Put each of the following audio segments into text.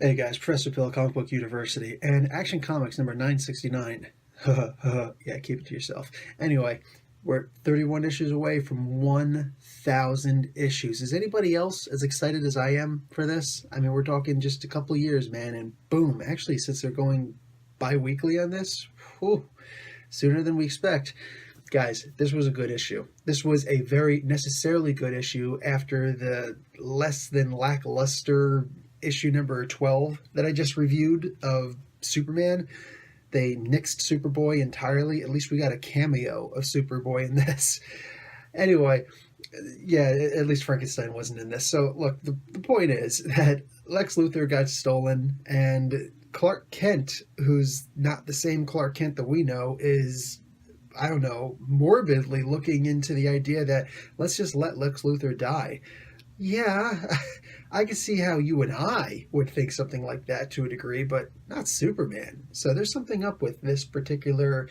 Hey guys, Professor Pill, Comic Book University, and Action Comics number 969. Yeah, keep it to yourself. Anyway, we're 31 issues away from 1,000 issues. Is anybody else as excited as I am for this? I mean, we're talking just a couple years, man, and boom. Actually, since they're going bi-weekly on this, whew, sooner than we expect. Guys, this was a good issue. This was a very necessarily good issue after the less than lackluster issue number 12 that I just reviewed of Superman. They nixed Superboy entirely. At least we got a cameo of Superboy in this. Anyway, yeah, at least Frankenstein wasn't in this. So, look, the point is that Lex Luthor got stolen, and Clark Kent, who's not the same Clark Kent that we know, is, I don't know, morbidly looking into the idea that let's just let Lex Luthor die. Yeah, I can see how you and I would think something like that to a degree, but not Superman. So there's something up with this particular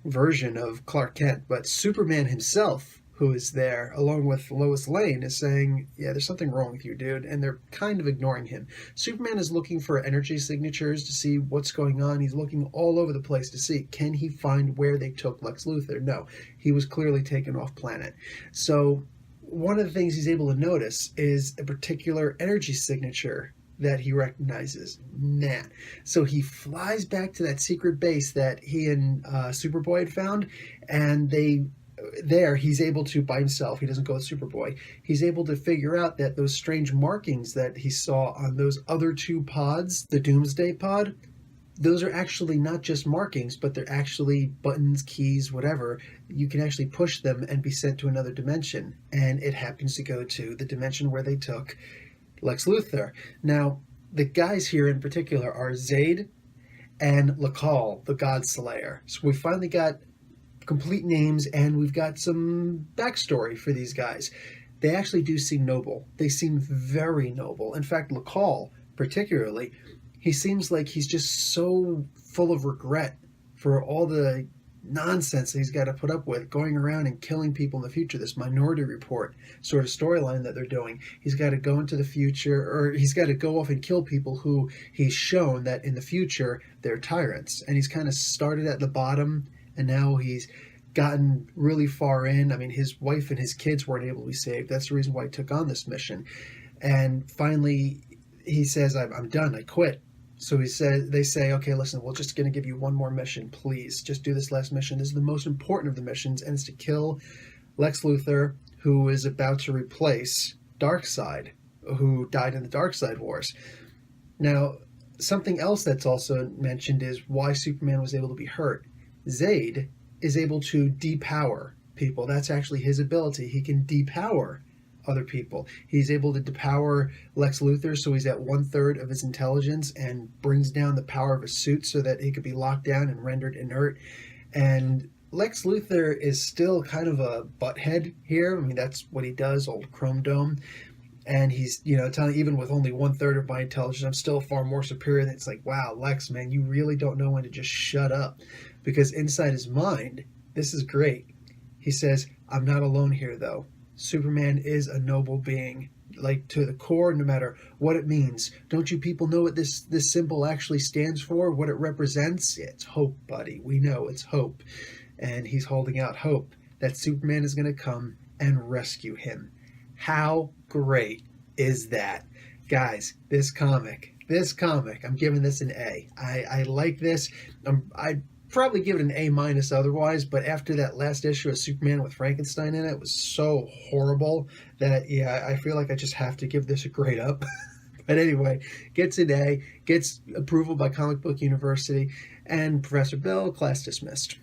version of Clark Kent. But Superman himself, who is there along with Lois Lane, is saying, yeah, there's something wrong with you, dude. And they're kind of ignoring him. Superman is looking for energy signatures to see what's going on. He's looking all over the place to see, can he find where they took Lex Luthor? No, he was clearly taken off planet. So one of the things he's able to notice is a particular energy signature that he recognizes. Nah. So he flies back to that secret base that he and Superboy had found, and he's able to, by himself, he doesn't go with Superboy, he's able to figure out that those strange markings that he saw on those other two pods, the Doomsday pod, those are actually not just markings, but they're actually buttons, keys, whatever. You can actually push them and be sent to another dimension. And it happens to go to the dimension where they took Lex Luthor. Now, the guys here in particular are Zayd and Lakal, the God Slayer. So we finally got complete names, and we've got some backstory for these guys. They actually do seem noble. They seem very noble. In fact, Lakal, particularly, he seems like he's just so full of regret for all the nonsense that he's got to put up with, going around and killing people in the future, this Minority Report sort of storyline that they're doing. He's got to go into the future, or he's got to go off and kill people who he's shown that in the future they're tyrants. And he's kind of started at the bottom, and now he's gotten really far in. I mean, his wife and his kids weren't able to be saved. That's the reason why he took on this mission. And finally, he says, I'm done. I quit. So they say, okay, listen, we're just going to give you one more mission. Please, just do this last mission. This is the most important of the missions, and it's to kill Lex Luthor, who is about to replace Darkseid, who died in the Darkseid Wars. Now, something else that's also mentioned is why Superman was able to be hurt. Zayd is able to depower people. That's actually his ability. He can depower other people. He's able to depower Lex Luthor, so he's at 1/3 of his intelligence, and brings down the power of his suit so that he could be locked down and rendered inert. And Lex Luthor is still kind of a butthead here. I mean, that's what he does, old Chrome Dome. And he's, telling, even with only 1/3 of my intelligence, I'm still far more superior. And it's like, wow, Lex, man, you really don't know when to just shut up. Because inside his mind, this is great. He says, I'm not alone here, though. Superman is a noble being, like to the core, no matter what it means. Don't you people know what this symbol actually stands for, what it represents? It's hope, buddy. We know it's hope. And he's holding out hope that Superman is going to come and rescue him. How great is that? Guys, this comic, I'm giving this an A. I like this. I'd probably give it an A- otherwise, but after that last issue of Superman with Frankenstein in it was so horrible that, yeah, I feel like I just have to give this a grade up. But anyway, gets an A, gets approval by Comic Book University, and Professor Bill, class dismissed.